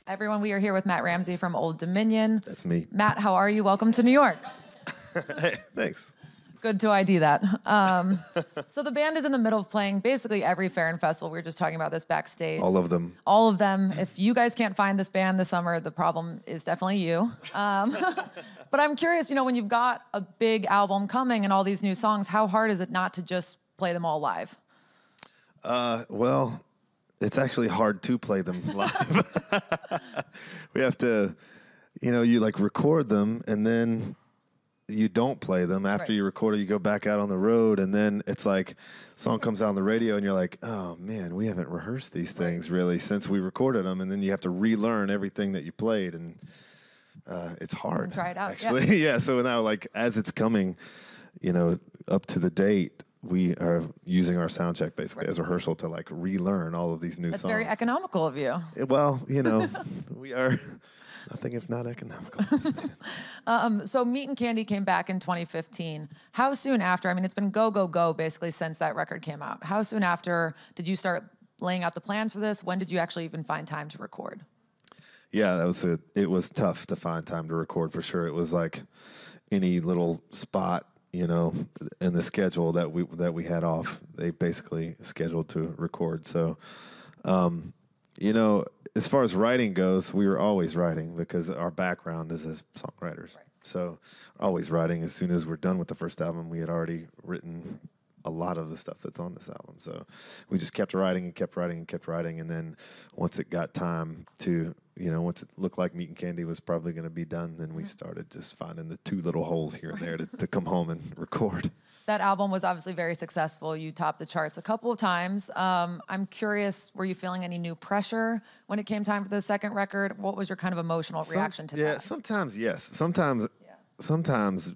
Everyone, we are here with Matt Ramsey from Old Dominion. That's me. Matt, how are you? Welcome to New York. Hey, thanks. Good to ID that. So the band is in the middle of playing basically every fair and festival. We were just talking about this backstage. All of them. All of them. If you guys can't find this band this summer, the problem is definitely you. But I'm curious, when you've got a big album coming and all these new songs, how hard is it not to just play them all live? Well, it's actually hard to play them live. We have to, you like record them and then you don't play them. After you record it, you go back out on the road, and then it's like song comes out on the radio and you're like, oh man, we haven't rehearsed these things really since we recorded them, and then you have to relearn everything that you played, and it's hard. And try it out. Actually. Yeah. So now, like, as it's coming, up to the date, we are using our sound check basically as rehearsal to like relearn all of these new songs. That's very economical of you. Well, we are nothing if not economical. So Meat and Candy came back in 2015. How soon after, it's been go, go, go basically since that record came out. How soon after did you start laying out the plans for this? When did you actually even find time to record? Yeah, it was tough to find time to record for sure. It was like any little spot, in the schedule that we had off, they basically scheduled to record. So, as far as writing goes, we were always writing because our background is as songwriters. Right. So always writing. As soon as we're done with the first album, we had already written a lot of the stuff that's on this album. So we just kept writing and kept writing and kept writing. And then once it got time to, once it looked like Meat and Candy was probably going to be done, then we started just finding the two little holes here and there to come home and record. That album was obviously very successful. You topped the charts a couple of times. I'm curious, were you feeling any new pressure when it came time for the second record? What was your kind of emotional reaction to that? Yeah, sometimes yes. Sometimes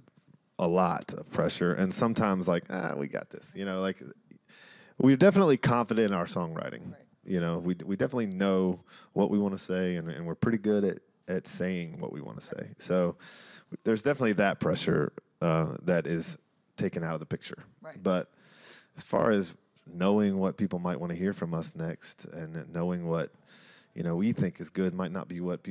a lot of pressure, and sometimes like, we got this. Like we're definitely confident in our songwriting. Right. We definitely know what we want to say, and we're pretty good at saying what we want to say. So there's definitely that pressure that is taken out of the picture. Right. But as far as knowing what people might want to hear from us next, and knowing what we think is good might not be what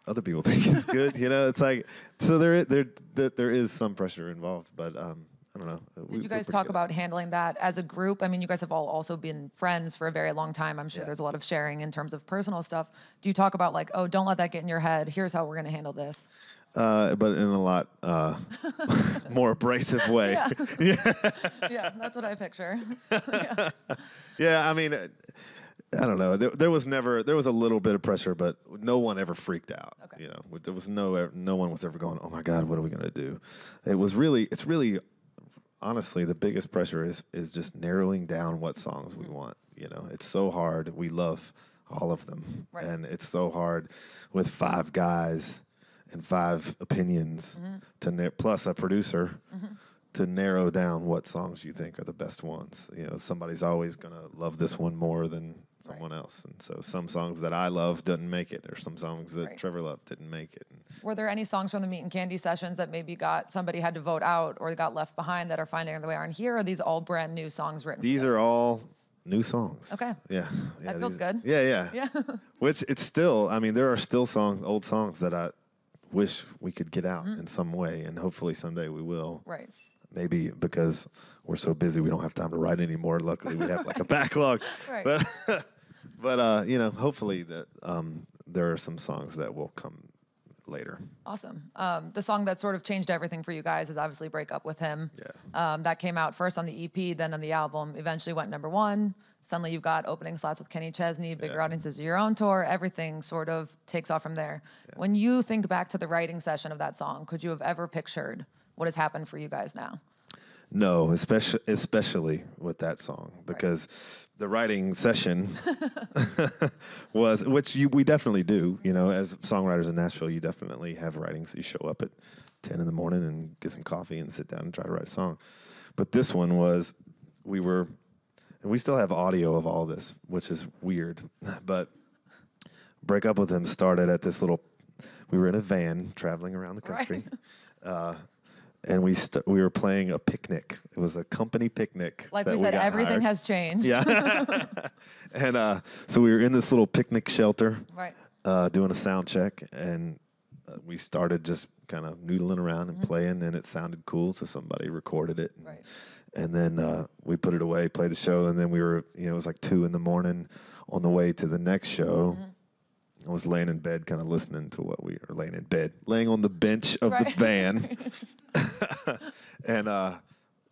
other people think is good. It's like, so there is some pressure involved, but I don't know. Did you guys talk about handling that as a group? You guys have all also been friends for a very long time. I'm sure there's a lot of sharing in terms of personal stuff. Do you talk about like, oh, don't let that get in your head. Here's how we're going to handle this. But in a lot more abrasive way. Yeah, that's what I picture. Yeah, I don't know. There was a little bit of pressure, but no one ever freaked out. Okay. There was no one was ever going, oh my God, what are we gonna do? It's really, honestly, the biggest pressure is just narrowing down what songs we want. It's so hard. We love all of them, right. And it's so hard with 5 guys and 5 opinions plus a producer to narrow down what songs you think are the best ones. Somebody's always gonna love this one more than someone else, and so some songs that I love didn't make it, or some songs that Trevor loved didn't make it. Were there any songs from the Meat and Candy sessions that maybe somebody had to vote out or got left behind that are finding their way on here? Or are these all brand new songs written? These are all new songs. Okay. Yeah. That feels good. Yeah. Which it's still, there are still old songs that I wish we could get out in some way, and hopefully someday we will. Right. Maybe because we're so busy we don't have time to write anymore. Luckily, we have like a backlog. Right. But hopefully that there are some songs that will come later. Awesome. The song that sort of changed everything for you guys is obviously "Break Up With Him." Yeah. That came out first on the EP, then on the album. Eventually went #1. Suddenly you've got opening slots with Kenny Chesney, bigger audiences of your own tour. Everything sort of takes off from there. Yeah. When you think back to the writing session of that song, could you have ever pictured what has happened for you guys now? No, especially with that song, because the writing session was, which we definitely do, as songwriters in Nashville, you definitely have writings. You show up at 10 in the morning and get some coffee and sit down and try to write a song. But this one was, and we still have audio of all this, which is weird, but Break Up With Him started at this we were in a van traveling around the country. Right. And we were playing a picnic. It was a company picnic. Like we said, everything has changed. Yeah. And so we were in this little picnic shelter. Right. doing a sound check, and we started just kind of noodling around and playing, and it sounded cool, so somebody recorded it. And then we put it away, played the show, and then we were, it was like 2 a.m. on the way to the next show. I was laying in bed, kind of listening to what we were laying on the bench of the van, and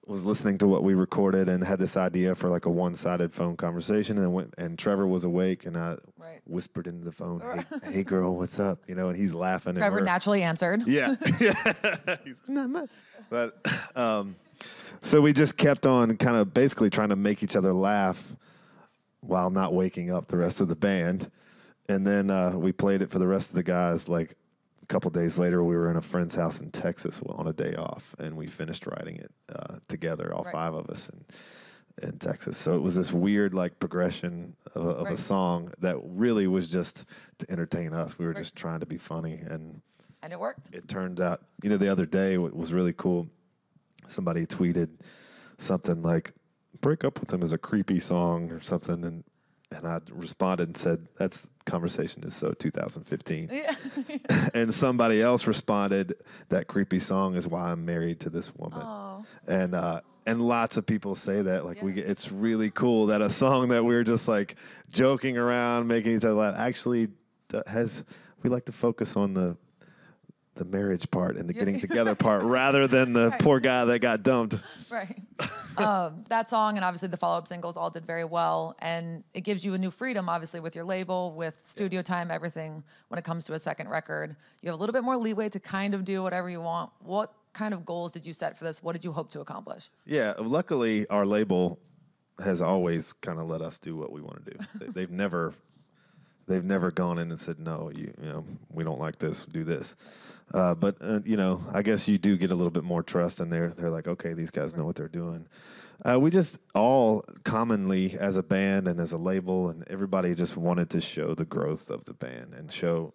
was listening to what we recorded, and had this idea for like a one-sided phone conversation, and Trevor was awake, and I whispered into the phone, hey girl, what's up? And he's laughing. Trevor naturally answered. Yeah. Not much. But so we just kept on kind of basically trying to make each other laugh while not waking up the rest of the band. And then we played it for the rest of the guys. Like a couple days later, we were in a friend's house in Texas on a day off, and we finished writing it together, all 5 of us in Texas. So it was this weird like progression of a song that really was just to entertain us. We were just trying to be funny, and it worked. It turned out, the other day, what was really cool, somebody tweeted something like, "Break Up With Him" is a creepy song or something, and I responded and said, "That's conversation is so 2015." Yeah. And somebody else responded, "That creepy song is why I'm married to this woman." Oh. And lots of people say that, like it's really cool that a song that we're just like joking around, making each other laugh, actually we like to focus on the marriage part and the getting together part rather than the poor guy that got dumped. Right. That song and obviously the follow-up singles all did very well, and it gives you a new freedom, obviously, with your label, with studio time, everything. When it comes to a second record, you have a little bit more leeway to kind of do whatever you want. What kind of goals did you set for this? What did you hope to accomplish? Yeah, luckily our label has always kind of let us do what we want to do. They've never gone in and said, no, we don't like this, do this. But I guess you do get a little bit more trust, and they're like, okay, these guys know what they're doing. We just all commonly as a band and as a label, and everybody just wanted to show the growth of the band and show,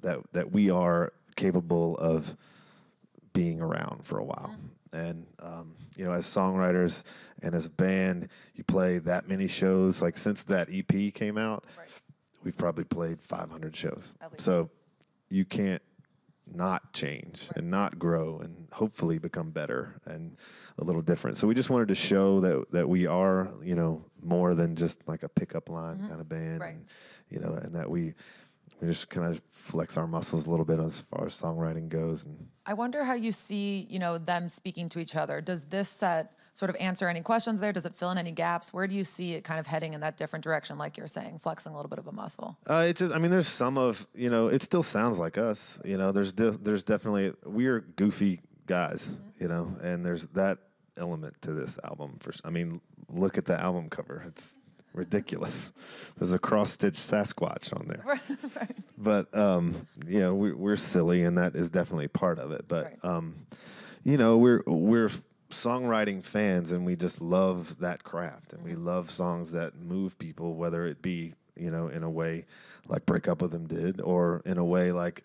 that we are capable of being around for a while. And, as songwriters and as a band, you play that many shows. Like since that EP came out, we've probably played 500 shows. So you can't not change and not grow and hopefully become better and a little different. So we just wanted to show that we are, more than just like a pickup line kind of band. And, and that we just kind of flex our muscles a little bit as far as songwriting goes. And I wonder how you see, them speaking to each other. Does this set sort of answer any questions there? Does it fill in any gaps? Where do you see it kind of heading in that different direction, like you're saying, flexing a little bit of a muscle? It's just, there's some of, it still sounds like us. There's definitely, we're goofy guys, and there's that element to this album. Look at the album cover. It's ridiculous. There's a cross-stitched Sasquatch on there. Right. But, we're silly, and that is definitely part of it. But, we're songwriting fans, and we just love that craft, and we love songs that move people, whether it be, in a way like Break Up With Them did, or in a way like,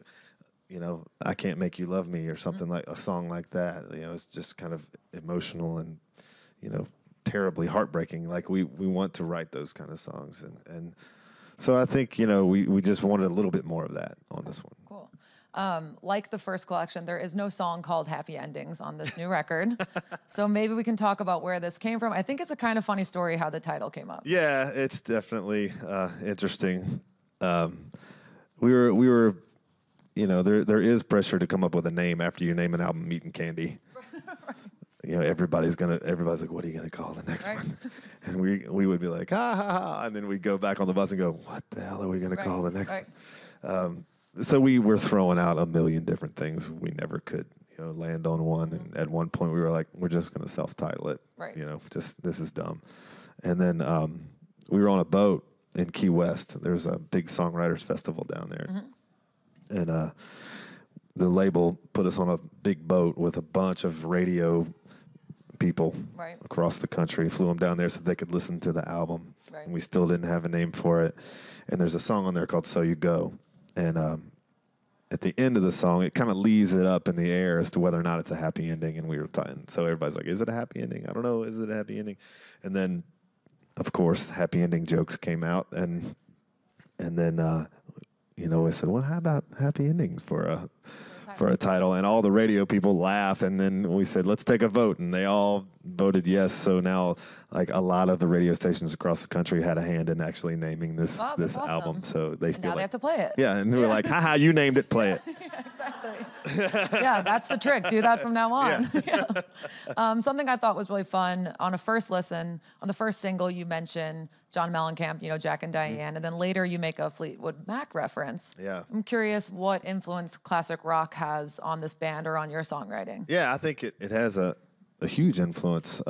I Can't Make You Love Me, or something like a song like that. It's just kind of emotional and, terribly heartbreaking. Like we want to write those kind of songs. And so I think, we just wanted a little bit more of that on this one. Cool. Like the first collection, there is no song called Happy Endings on this new record. So maybe we can talk about where this came from. I think it's a kind of funny story how the title came up. Yeah, it's definitely interesting. We were, there is pressure to come up with a name after you name an album Meat and Candy. Everybody's like, what are you gonna call the next one? And we would be like, ha ha ha, and then we'd go back on the bus and go, what the hell are we gonna call the next one? So we were throwing out a million different things. We never could, land on one. And at one point we were like, we're just going to self-title it. Right. This is dumb. And then we were on a boat in Key West. There's a big songwriters festival down there. And the label put us on a big boat with a bunch of radio people across the country, flew them down there so they could listen to the album. And we still didn't have a name for it. And there's a song on there called So You Go. And at the end of the song, it kind of leaves it up in the air as to whether or not it's a happy ending. And we were talking, so everybody's like, is it a happy ending? I don't know. Is it a happy ending? And then, of course, happy ending jokes came out. And then we said, well, how about Happy Endings for a title? And all the radio people laughed, and then we said, let's take a vote, and they all voted yes. So now, like, a lot of the radio stations across the country had a hand in actually naming this awesome. album. So they feel now they have to play it. Yeah, and we were like, haha, you named it, play it. Yeah, exactly. Yeah, that's the trick. Do that from now on. Yeah. Something I thought was really fun on a first listen, on the first single, you mention John Mellencamp, Jack and Diane, and then later you make a Fleetwood Mac reference. Yeah. I'm curious what influence classic rock has on this band or on your songwriting. Yeah, I think it has a huge influence.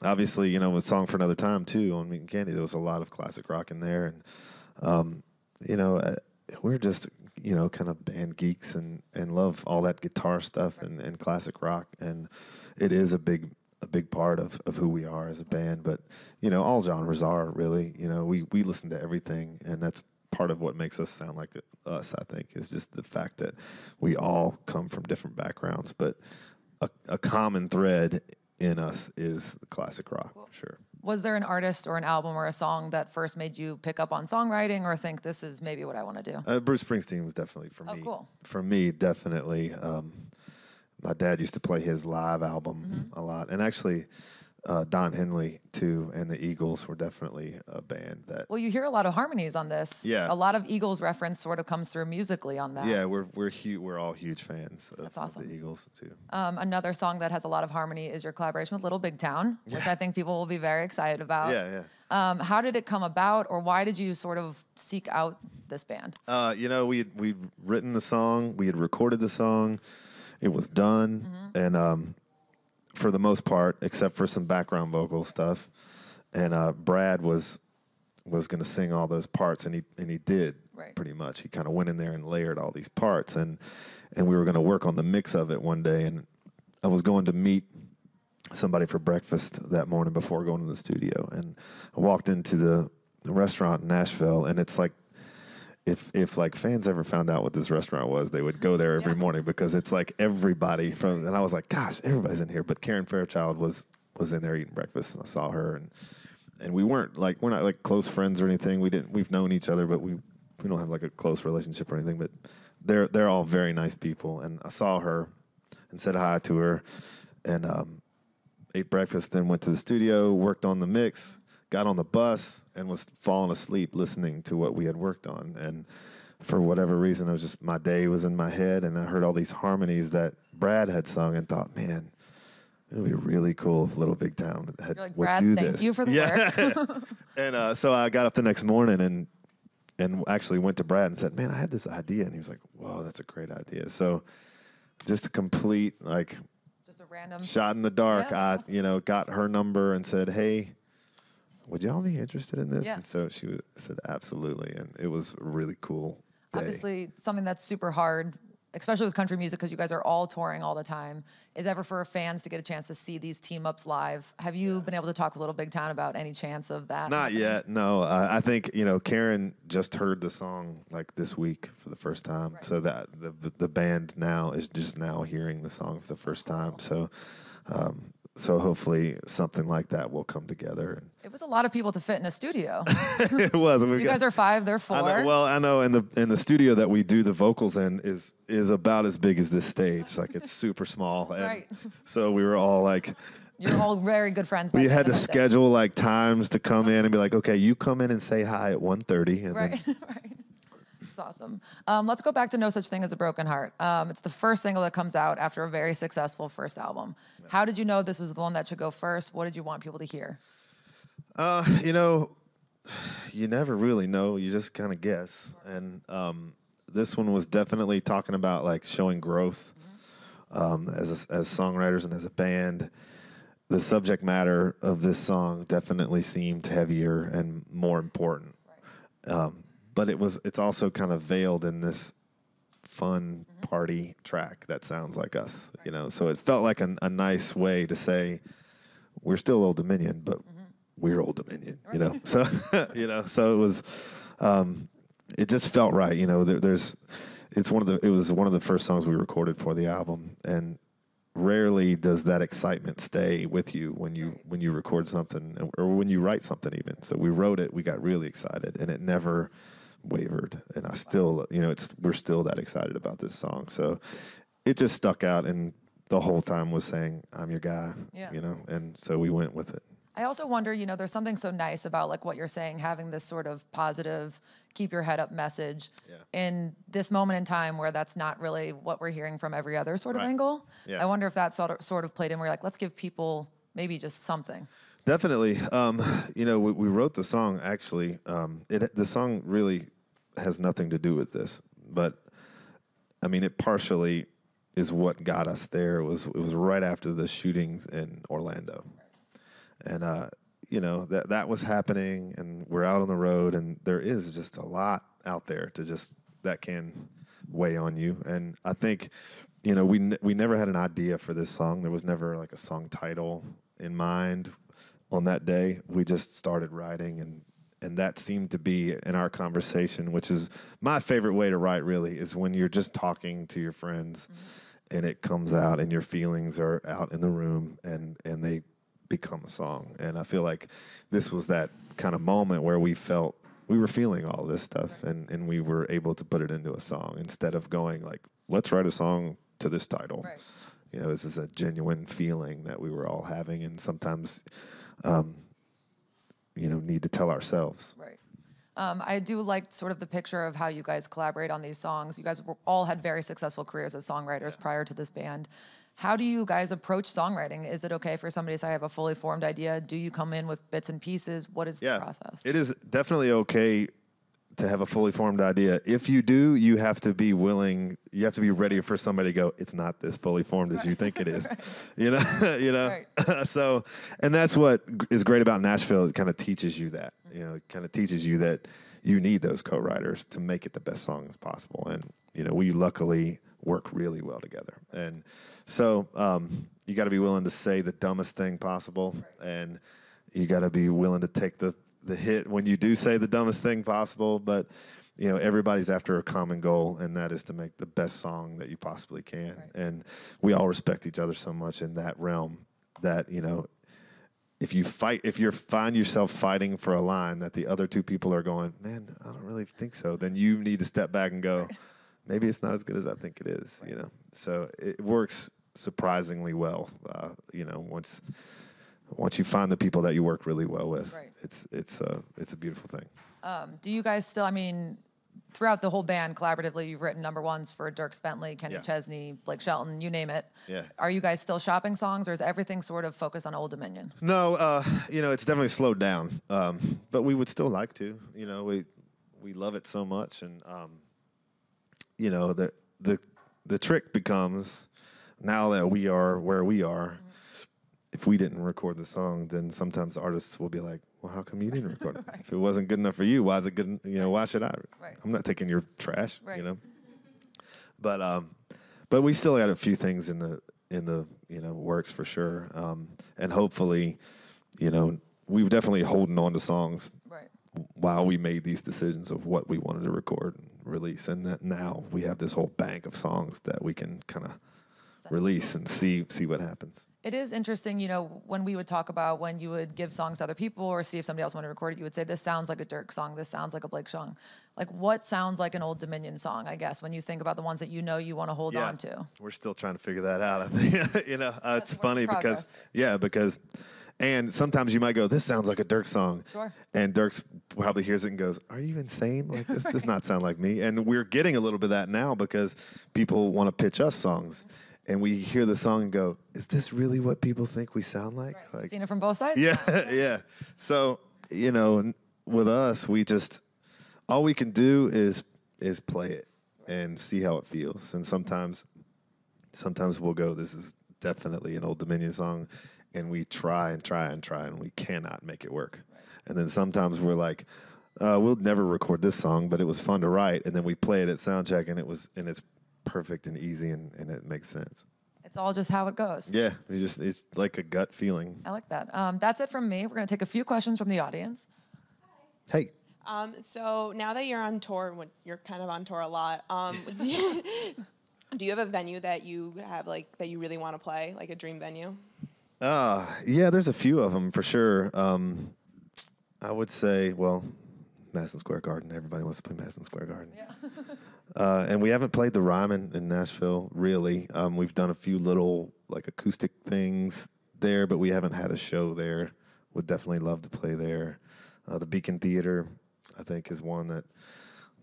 Obviously, with Song for Another Time, too, on Meat and Candy, there was a lot of classic rock in there. And, we're just, kind of band geeks and love all that guitar stuff and classic rock. And it is a big part of who we are as a band. But, all genres are really, we listen to everything. And that's part of what makes us sound like us, I think, is just the fact that we all come from different backgrounds. But a common thread in us is the classic rock, for sure. Was there an artist or an album or a song that first made you pick up on songwriting or think this is maybe what I want to do? Bruce Springsteen was definitely for me. Oh, cool. For me, definitely. My dad used to play his live album a lot. And actually, Don Henley, too, and the Eagles were definitely a band that... Well, you hear a lot of harmonies on this. Yeah. A lot of Eagles reference sort of comes through musically on that. Yeah, we're all huge fans of the Eagles, too. Another song that has a lot of harmony is your collaboration with Little Big Town, which I think people will be very excited about. Yeah, yeah. How did it come about, or why did you sort of seek out this band? We'd written the song, we had recorded the song, it was done, and... for the most part, except for some background vocal stuff, and Brad was going to sing all those parts, and he did pretty much. He kind of went in there and layered all these parts, and we were going to work on the mix of it one day. And I was going to meet somebody for breakfast that morning before going to the studio, and I walked into the restaurant in Nashville, and it's like. If like fans ever found out what this restaurant was, they would go there every morning because it's like everybody from, and I was like, gosh, everybody's in here. But Karen Fairchild was in there eating breakfast, and I saw her, and we're not like close friends or anything. We've known each other, but we don't have like a close relationship or anything. But they're all very nice people, and I saw her and said hi to her, and ate breakfast, then went to the studio, worked on the mix. Got on the bus and was falling asleep listening to what we had worked on. And for whatever reason, my day was in my head, and I heard all these harmonies that Brad had sung and thought, man, it would be really cool if Little Big Town would Brad, do thank this. you for the work. And so I got up the next morning and actually went to Brad and said, man, I had this idea. And he was like, whoa, that's a great idea. So just a complete, like, just a random shot in the dark. Yeah, I, got her number and said, hey, would y'all be interested in this? Yeah. And so she said, absolutely. And it was a really cool day. Obviously, something that's super hard, especially with country music, because you guys are all touring all the time, is ever for fans to get a chance to see these team-ups live. Have you been able to talk with Little Big Town about any chance of that Not happening? yet, no. I think, Karen just heard the song like this week for the first time. Right. So that the band now is just now hearing the song for the first time. So... So hopefully something like that will come together. It was a lot of people to fit in a studio. It was. You guys are 5, they're 4. I know. In the studio that we do the vocals in is about as big as this stage. Like it's super small. And right. So we were all like. You're all very good friends. We had to schedule like times to come in and be like, okay, you come in and say hi at 1:30. And right. Right. That's awesome. Let's go back to No Such Thing as a Broken Heart. It's the first single that comes out after a very successful first album. How did you know this was the one that should go first? What did you want people to hear? You never really know. You just kind of guess. And this one was definitely talking about like showing growth as songwriters and as a band. The subject matter of this song definitely seemed heavier and more important. Right. But it's also kind of veiled in this fun party track that sounds like us, So it felt like a nice way to say we're still Old Dominion, but we're Old Dominion, Right. So so it was, it just felt right, It was one of the first songs we recorded for the album, and rarely does that excitement stay with you when you record something or when you write something even. So we wrote it, we got really excited, and it never wavered, and I still, we're still that excited about this song. So it just stuck out, and the whole time was saying, "I'm your guy," and so we went with it. I also wonder, there's something so nice about like what you're saying, having this sort of positive, keep your head up message in this moment in time where that's not really what we're hearing from every other sort of angle. Yeah. I wonder if that sort of played in where you're like, let's give people maybe just something. Definitely. We wrote the song, actually. The song really has nothing to do with this, but I mean, it partially is what got us there. It was right after the shootings in Orlando. And, that was happening, and we're out on the road, and there is just a lot out there that can weigh on you. And I think, we never had an idea for this song. There was never like a song title in mind on that day. We just started writing, and that seemed to be in our conversation, which is my favorite way to write, really, is when you're just talking to your friends and it comes out and your feelings are out in the room and they become a song. And I feel like this was that kind of moment where we felt we were feeling all this stuff, and we were able to put it into a song instead of going like, let's write a song to this title. Right. This is a genuine feeling that we were all having, and sometimes, need to tell ourselves. Right. I do like sort of the picture of how you guys collaborate on these songs. You guys all had very successful careers as songwriters prior to this band. How do you guys approach songwriting? Is it okay for somebody to say, I have a fully formed idea? Do you come in with bits and pieces? What is the process? It is definitely okay to have a fully formed idea. If you do, you have to be willing, you have to be ready for somebody to go, it's not this fully formed as you think it is. Right. So, and that's what is great about Nashville. It kind of teaches you that, it kind of teaches you that you need those co-writers to make it the best song as possible. And, we luckily work really well together. And so you got to be willing to say the dumbest thing possible. Right. And you got to be willing to take the hit when you do say the dumbest thing possible. But, everybody's after a common goal, and that is to make the best song that you possibly can. Right. And we all respect each other so much in that realm that, if you find yourself fighting for a line that the other two people are going, man, I don't really think so, then you need to step back and go, right. Maybe it's not as good as I think it is, right. So it works surprisingly well, once you find the people that you work really well with. Right. It's a beautiful thing. Do you guys still, throughout the whole band, collaboratively, you've written number ones for Dierks Bentley, Kenny Chesney, Blake Shelton, you name it. Yeah. Are you guys still shopping songs, or is everything sort of focused on Old Dominion? No, it's definitely slowed down, but we would still like to. We love it so much, and the trick becomes, now that we are where we are, if we didn't record the song, then sometimes artists will be like, well, how come you didn't record it? Right. If it wasn't good enough for you, why is it good? Why should I? Right. I'm not taking your trash, right. But we still got a few things in the works for sure. And hopefully, we've definitely holding on to songs right. while we made these decisions of what we wanted to record and release. And that now we have this whole bank of songs that we can kind of release and see what happens. It is interesting, when we would talk about when you would give songs to other people or see if somebody else wanted to record it, you would say, this sounds like a Dirk song, this sounds like a Blake song. Like, what sounds like an Old Dominion song, I guess, when you think about the ones that you want to hold on to? We're still trying to figure that out, I think. It's funny because and sometimes you might go, this sounds like a Dirk song. Sure. And Dirk probably hears it and goes, are you insane? Like, this does not sound like me. And we're getting a little bit of that now because people want to pitch us songs. And we hear the song and go, is this really what people think we sound like? Right. Like, seen it from both sides? Yeah, yeah. So, with us, all we can do is play it and see how it feels. And sometimes we'll go, this is definitely an Old Dominion song. And we try and try and try, and we cannot make it work. Right. And then sometimes we're like, we'll never record this song, but it was fun to write. And then we play it at soundcheck, and it's perfect and easy, and it makes sense. It's all just how it goes. Yeah, it's like a gut feeling. I like that. That's it from me. We're going to take a few questions from the audience. Hey. So now that you're on tour, you're kind of on tour a lot, do you have a venue that you have, like, that you really want to play, like a dream venue? Yeah, there's a few of them for sure. I would say, Madison Square Garden. Everybody wants to play Madison Square Garden. Yeah. And we haven't played the Ryman in Nashville, really. We've done a few little, like, acoustic things there, but we haven't had a show there. Would definitely love to play there. The Beacon Theater, I think, is one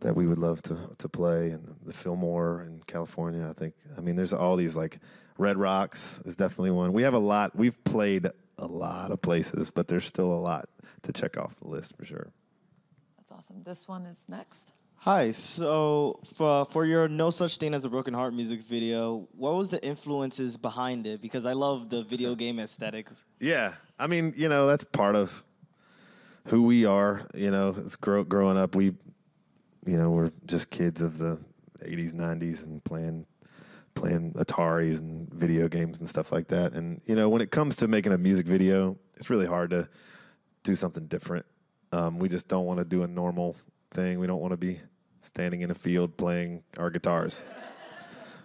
that we would love to play, and the Fillmore in California, I think. I mean, there's all these, like, Red Rocks is definitely one. We have a lot. We've played a lot of places, but there's still a lot to check off the list for sure. That's awesome. This one is next. Hi. So for your No Such Thing as a Broken Heart music video, what was the influences behind it? Because I love the video game aesthetic. Yeah. I mean, you know, that's part of who we are. You know, it's growing up. We're just kids of the 80s, 90s and playing Ataris and video games and stuff like that. And, you know, when it comes to making a music video, it's really hard to do something different. We just don't want to do a normal thing. We don't want to be standing in a field playing our guitars.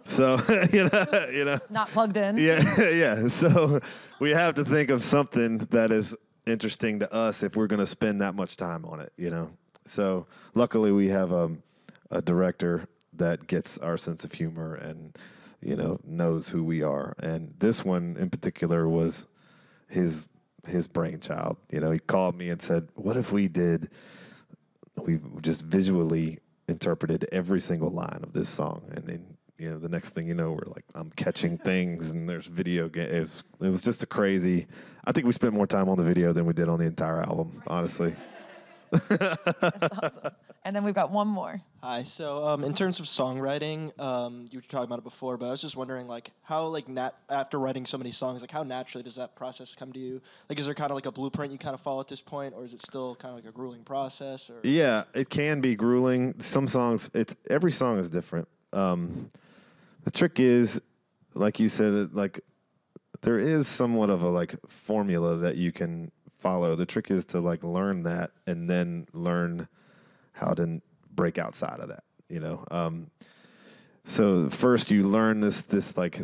So, you know. Not plugged in. Yeah. So we have to think of something that is interesting to us if we're going to spend that much time on it, you know. So luckily we have a director that gets our sense of humor and, you know, knows who we are. And this one in particular was his brainchild. You know, he called me and said, what if we just visually interpreted every single line of this song? And then, you know, the next thing you know, we're like, I'm catching things and there's video games. It was just I think we spent more time on the video than we did on the entire album, honestly. That's awesome. And then we've got one more. Hi. So in terms of songwriting, you were talking about it before, but I was just wondering, like, how, like, after writing so many songs, like, how naturally does that process come to you? Like, is there kind of like a blueprint you kind of follow at this point, or is it still kind of like a grueling process? Or? Yeah, it can be grueling. Some songs, every song is different. The trick is, like you said, like, there is somewhat of a, like, formula that you can follow. The trick is to, like, learn that and then learn how to break outside of that, you know. So first you learn this like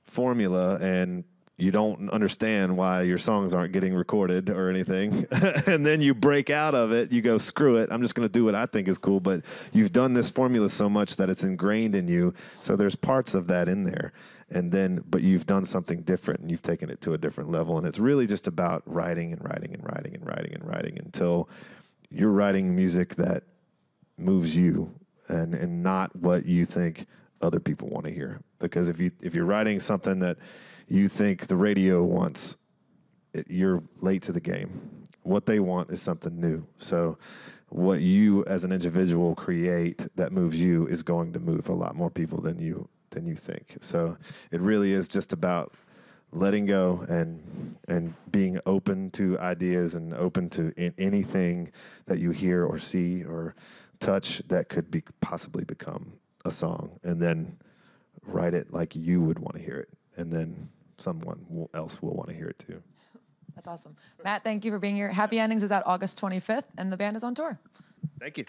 formula, and you don't understand why your songs aren't getting recorded or anything. And then you break out of it. You go, screw it, I'm just going to do what I think is cool. But you've done this formula so much that it's ingrained in you. So there's parts of that in there. But you've done something different, and you've taken it to a different level. And it's really just about writing and writing and writing and writing and writing until you're writing music that moves you and not what you think other people want to hear. Because if you're writing something that you think the radio wants, you're late to the game. What they want is something new. So what you as an individual create that moves you is going to move a lot more people than you think. So it really is just about letting go and being open to ideas and open to anything that you hear or see or touch that could possibly become a song, and then write it like you would want to hear it, and then someone else will want to hear it too. That's awesome. Matt, thank you for being here. Happy Endings is out August 25th, and the band is on tour. Thank you.